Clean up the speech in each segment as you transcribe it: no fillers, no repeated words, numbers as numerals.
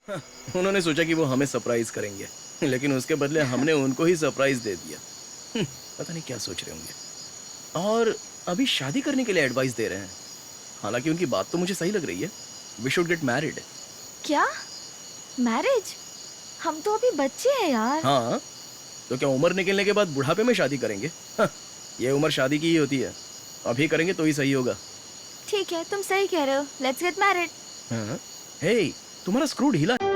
हाँ, उन्होंने सोचा कि वो हमें सरप्राइज करेंगे, लेकिन उसके बदले हमने उनको ही सरप्राइज दे दिया। पता नहीं क्या सोच रहे होंगे। और अभी शादी करने के लिए एडवाइस दे रहे हैं। हालांकि उनकी बात तो मुझे सही लग रही है। We should get married. क्या? मैरिज? हम तो अभी बच्चे हैं यार। हाँ, तो क्या उम्र निकलने के बाद बुढ़ापे में शादी करेंगे? हाँ, ये उम्र शादी की ही होती है। अभी करेंगे तो ही सही होगा। ठीक है, तुम सही कह रहे हो। Let's get married. हाँ? हे, तुम्हारा स्क्रू ढीला है।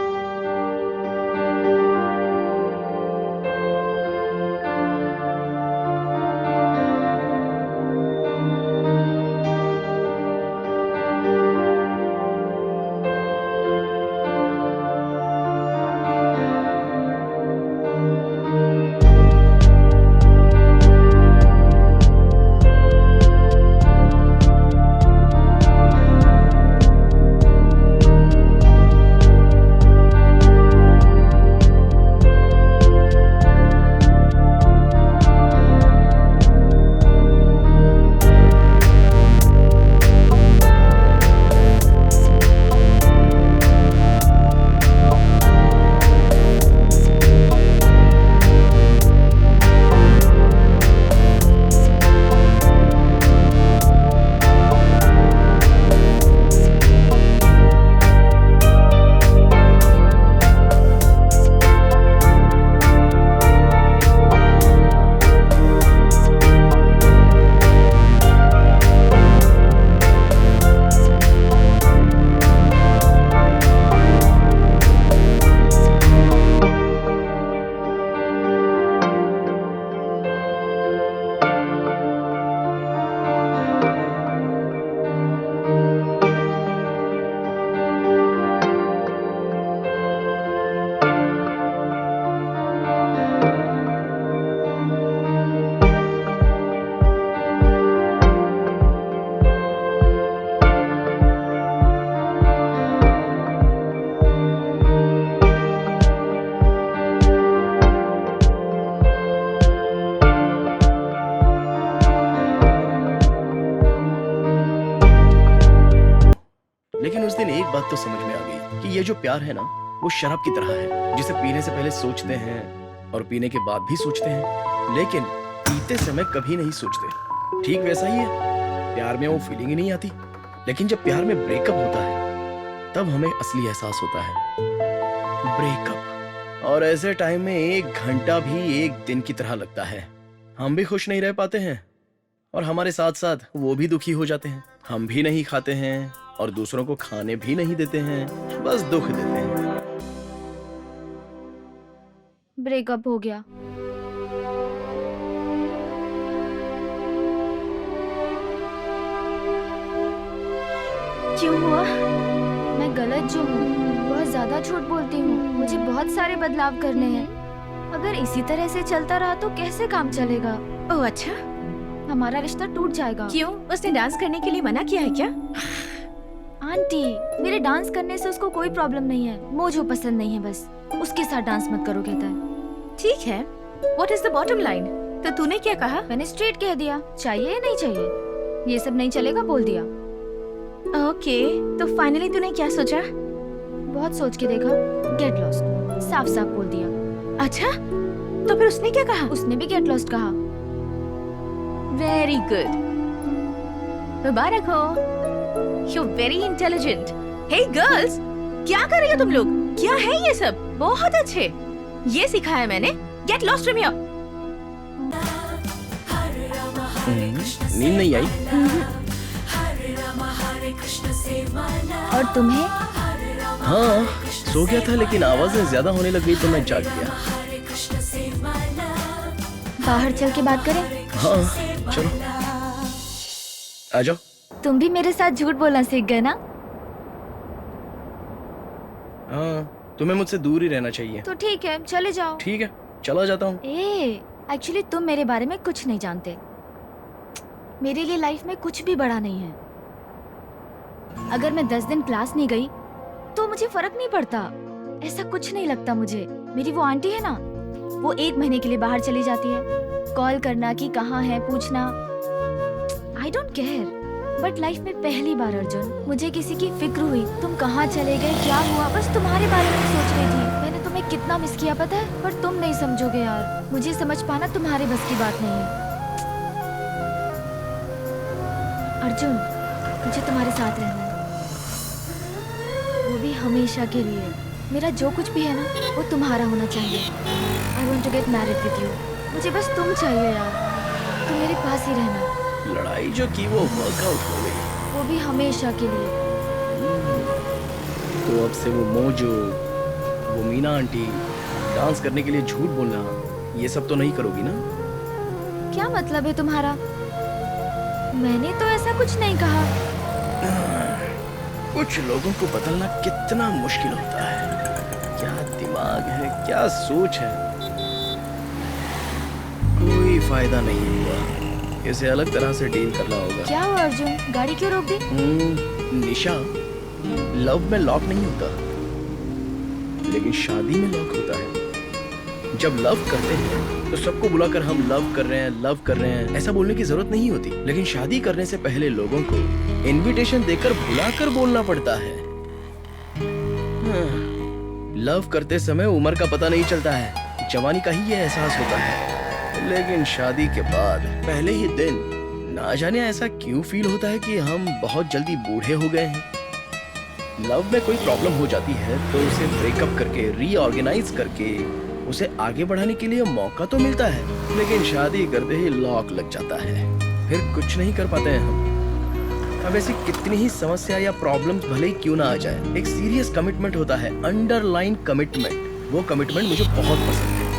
लेकिन उस दिन एक बात तो समझ में आ गई कि ये जो प्यार है ना, वो शराब की तरह है, जिसे पीने से पहले सोचते हैं और पीने के बाद भी सोचते हैं, लेकिन पीते समय कभी नहीं सोचते। ठीक वैसा ही है, प्यार में वो फीलिंग ही नहीं आती। लेकिन जब प्यार में ब्रेकअप होता है, तब हमें असली एहसास होता है। ब्रेकअप। और ऐसे टाइम में 1 घंटा भी 1 दिन की तरह लगता है। हम भी खुश नहीं रह पाते हैं और हमारे साथ साथ वो भी दुखी हो जाते हैं। हम भी नहीं खाते हैं और दूसरों को खाने भी नहीं देते हैं, बस दुख देते हैं। ब्रेकअप हो गया। क्यों हुआ? मैं गलत जो हूँ, बहुत ज्यादा झूठ बोलती हूँ। मुझे बहुत सारे बदलाव करने हैं। अगर इसी तरह से चलता रहा तो कैसे काम चलेगा? ओह अच्छा, हमारा रिश्ता टूट जाएगा। क्यों? उसने डांस करने के लिए मना किया है क्या? आंटी, मेरे डांस करने से उसको कोई प्रॉब्लम नहीं है। मुझे पसंद नहीं है, बस उसके साथ डांस मत करो कहता है। ठीक है, what is the bottom line? तो तूने क्या कहा? मैंने स्ट्रेट कह दिया, चाहिए या नहीं चाहिए। ये सब नहीं चलेगा बोल दिया। ओके, तो फाइनली तूने क्या सोचा? बहुत सोच के देखा, गेट लॉस्ट, साफ साफ बोल दिया। अच्छा, तो फिर उसने क्या कहा? उसने भी गेट लॉस्ट कहा। वेरी गुड, मुबारक हो, you very intelligent. Hey girls, क्या कर रही हो तुम लोग? क्या है ये सब? बहुत अच्छे, ये सिखाया मैंने। Get lost from here. नींद नहीं आई? और तुम्हें? हाँ, सो गया था लेकिन आवाजें ज्यादा होने लग गई तो मैं जाग गया। बाहर चल के बात करें? हाँ, चलो आ जाओ। तुम भी मेरे साथ झूठ बोलना सीख गए ना? हाँ, तुम्हें मुझसे दूर ही रहना चाहिए। तो ठीक है, चले जाओ। ठीक है, चला जाता हूँ। एक्चुअली तुम मेरे बारे में कुछ नहीं जानते। मेरे लिए लाइफ में कुछ भी बड़ा नहीं है। अगर मैं 10 दिन क्लास नहीं गई तो मुझे फर्क नहीं पड़ता। ऐसा कुछ नहीं लगता मुझे। मेरी वो आंटी है ना, वो 1 महीने के लिए बाहर चली जाती है। कॉल करना कि कहाँ है पूछना, I don't care. But life में पहली बार अर्जुन मुझे किसी की फिक्र हुई। तुम कहाँ चले गए, क्या हुआ, बस तुम्हारे बारे में सोच रही थी। मैंने तुम्हें कितना मिस किया पता है, पर तुम नहीं समझोगे यार। मुझे समझ पाना तुम्हारे बस की बात नहीं है। अर्जुन, मुझे तुम्हारे साथ रहना है, वो भी हमेशा के लिए। मेरा जो कुछ भी है ना, वो तुम्हारा होना चाहिए। I want to get married with you. मुझे बस तुम चाहिए यार, तुम मेरे पास ही रहना। लड़ाई जो की वो वर्कआउट हो गई, वो भी हमेशा के लिए। तो अब से वो मोजो, वो मीना आंटी, डांस करने के लिए झूठ बोलना, ये सब तो नहीं करोगी ना? क्या मतलब है तुम्हारा? मैंने तो ऐसा कुछ नहीं कहा। कुछ लोगों को बदलना कितना मुश्किल होता है। क्या दिमाग है, क्या सोच है, कोई फायदा नहीं हुआ। इसे अलग तरह से डील करना होगा। क्या हुआ अर्जुन, गाड़ी क्यों रोक दी? निशा, लव में लॉक नहीं होता, लेकिन शादी में लॉक होता है। जब लव करते हैं तो सबको बुलाकर हम लव कर रहे हैं, लव कर रहे हैं, ऐसा बोलने की जरूरत नहीं होती। लेकिन शादी करने से पहले लोगों को इनविटेशन देकर बुलाकर बोलना पड़ता है। लव करते समय उम्र का पता नहीं चलता है, जवानी का ही ये एहसास होता है। लेकिन शादी के बाद पहले ही दिन ना जाने ऐसा क्यों फील होता है कि हम बहुत जल्दी बूढ़े हो गए हैं। लव में कोई प्रॉब्लम हो जाती है तो उसे ब्रेकअप करके, रीऑर्गेनाइज करके उसे आगे बढ़ाने के लिए मौका तो मिलता है, लेकिन शादी करते ही लॉक लग जाता है, फिर कुछ नहीं कर पाते हैं हम। अब ऐसी कितनी ही समस्या या प्रॉब्लम भले ही क्यों ना आ जाए, एक सीरियस कमिटमेंट होता है, अंडरलाइन कमिटमेंट। वो कमिटमेंट मुझे बहुत पसंद है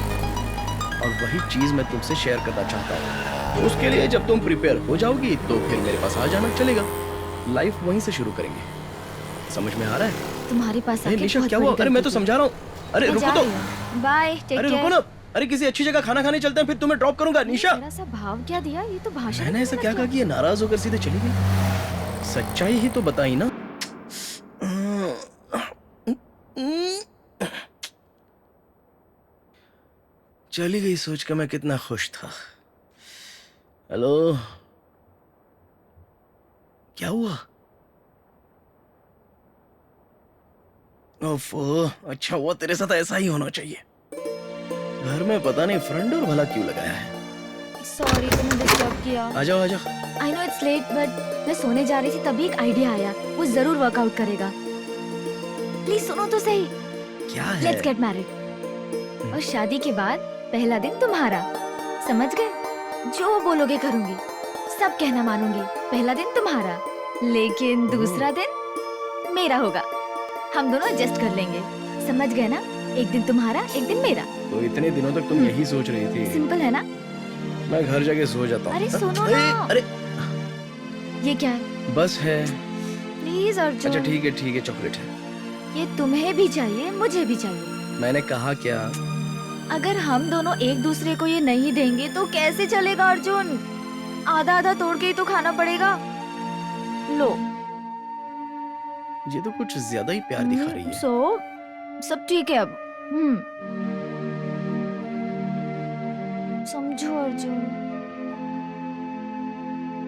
और वही चीज मैं तुमसे शेयर करना चाहता हूँ। तो उसके लिए जब तुम प्रिपेयर हो जाओगी तो फिर मेरे पास आ जाना, चलेगा। लाइफ वहीं से शुरू करेंगे। समझ में आ रहा है? तुम्हारे पास आके निशा बहुत क्या हुआ? बड़ी अरे मैं तो गलती की। समझा रहा हूँ। अरे मैं रुको जा तो। रही हूँ। बाय, टेक अरे रुको केयर। ना। अरे किसी अच्छी जगह खाना खाने चलते हैं, फिर तुम्हें ड्रॉप करूंगा। निशा, जरा सा भाव क्या दिया, ये तो भाषण। मैंने ऐसा क्या कहा कि ये नाराज होकर सीधे चली गई? सच्चाई ही तो बताई ना। चली गई सोच कर मैं कितना खुश था। हेलो, क्या हुआ? ओफो, अच्छा हुआ तेरे साथ ऐसा ही होना चाहिए। घर में पता नहीं फ्रंट डोर भला क्यों लगाया है। सॉरी तुम्हें डिस्टर्ब किया। आ जाओ आ जाओ। I know it's late, but मैं सोने जा रही थी तभी एक आइडिया आया, वो जरूर वर्कआउट करेगा। प्लीज सुनो तो सही। क्या है? Let's get married. और शादी के बाद पहला दिन तुम्हारा, समझ गए? जो बोलोगे करूंगी, सब कहना मानूंगी। पहला दिन तुम्हारा, लेकिन दूसरा दिन मेरा होगा। हम दोनों एडजस्ट कर लेंगे, समझ गए ना? एक दिन तुम्हारा, एक दिन मेरा। तो इतने दिनों तक तुम यही सोच रही थी? सिंपल है ना? मैं घर जाके सो जाता हूँ। अरे सुनो अरे, ना। अरे ये क्या है? बस है। प्लीज अर्जुन। अच्छा ठीक है, चॉकलेट है। ये तुम्हें भी चाहिए, मुझे भी चाहिए। मैंने कहा क्या? अगर हम दोनों एक दूसरे को ये नहीं देंगे तो कैसे चलेगा अर्जुन? आधा आधा तोड़ के ही तो खाना पड़ेगा। लो। ये तो कुछ ज्यादा ही प्यार दिखा रही है। सब ठीक है अब। समझो अर्जुन,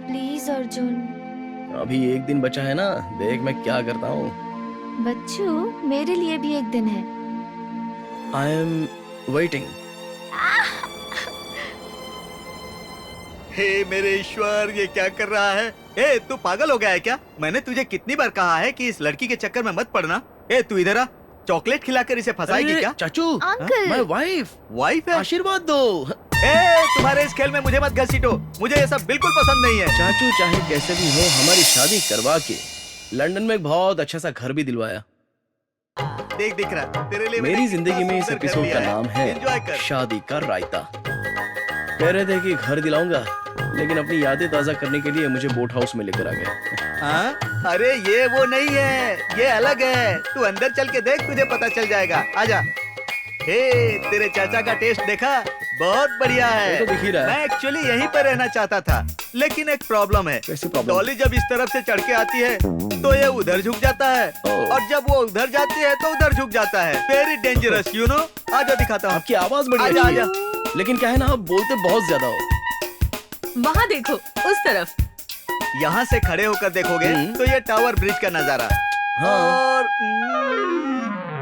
प्लीज अर्जुन। अभी एक दिन बचा है ना, देख मैं क्या करता हूँ। बच्चू, मेरे लिए भी एक दिन है। I am waiting. हे मेरे ईश्वर, ये क्या कर रहा है? ए, तू पागल हो गया है क्या? मैंने तुझे कितनी बार कहा है कि इस लड़की के चक्कर में मत पड़ना। ए, तू इधर आ। चॉकलेट खिलाकर इसे फंसाएगी अरे, क्या? चाचू, अंकल। मैं वाइफ वाइफ है? आशीर्वाद दो। ए, तुम्हारे इस खेल में मुझे मत घसीटो, मुझे ये सब बिल्कुल पसंद नहीं है। चाचू चाहे कैसे भी हो, हमारी शादी करवा के लंदन में एक बहुत अच्छा सा घर भी दिलवाया। देख, दिख रहा है तेरे लिए। मेरी जिंदगी में इस एपिसोड का नाम एंजॉय है कर। शादी का रायता। कह रहे थे कि घर दिलाऊंगा, लेकिन अपनी यादें ताजा करने के लिए मुझे बोट हाउस में लेकर आ गए। हाँ? अरे ये वो नहीं है, ये अलग है। तू अंदर चल के देख, तुझे पता चल जाएगा। आजा। हे, तेरे चाचा का टेस्ट देखा? बहुत बढ़िया है। वो तो दिख ही रहा है। मैं एक्चुअली यहीं पर रहना चाहता था, लेकिन एक प्रॉब्लम है। कैसी प्रॉब्लम? डॉली जब इस तरफ से चढ़ के आती है तो ये उधर झुक जाता है, ओह। और जब वो उधर जाती है तो उधर झुक जाता है। Very dangerous, you know. आजा दिखाता हूँ। आपकी आवाज बड़ी आजा, अच्छी है, आजा। लेकिन क्या है ना, आप बोलते बहुत ज्यादा हो। वहाँ देखो, उस तरफ। यहाँ से खड़े होकर देखोगे तो ये टावर ब्रिज का नजारा, हाँ और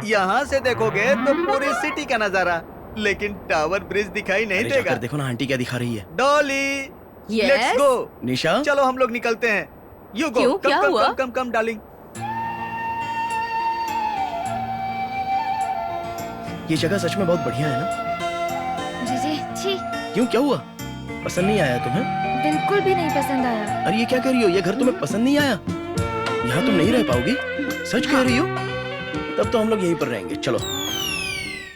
यहाँ से देखोगे तो पूरी सिटी का नजारा, लेकिन टावर ब्रिज दिखाई नहीं अरे देगा। जाकर देखो ना आंटी क्या दिखा रही है। Dolly, Yes? Let's go. Nisha चलो हम लोग निकलते हैं। You go. क्यों? कम क्या कम हुआ? Come come come darling. ये जगह सच में बहुत बढ़िया है ना? जीजी छी, क्यों, क्या हुआ? पसंद नहीं आया तुम्हें? बिल्कुल भी नहीं पसंद आया। अरे ये क्या कह रही हो, ये घर तुम्हें पसंद नहीं आया? यहाँ तुम नहीं रह पाओगी? सच कह रही हो? तब तो हम लोग यहीं पर रहेंगे, चलो।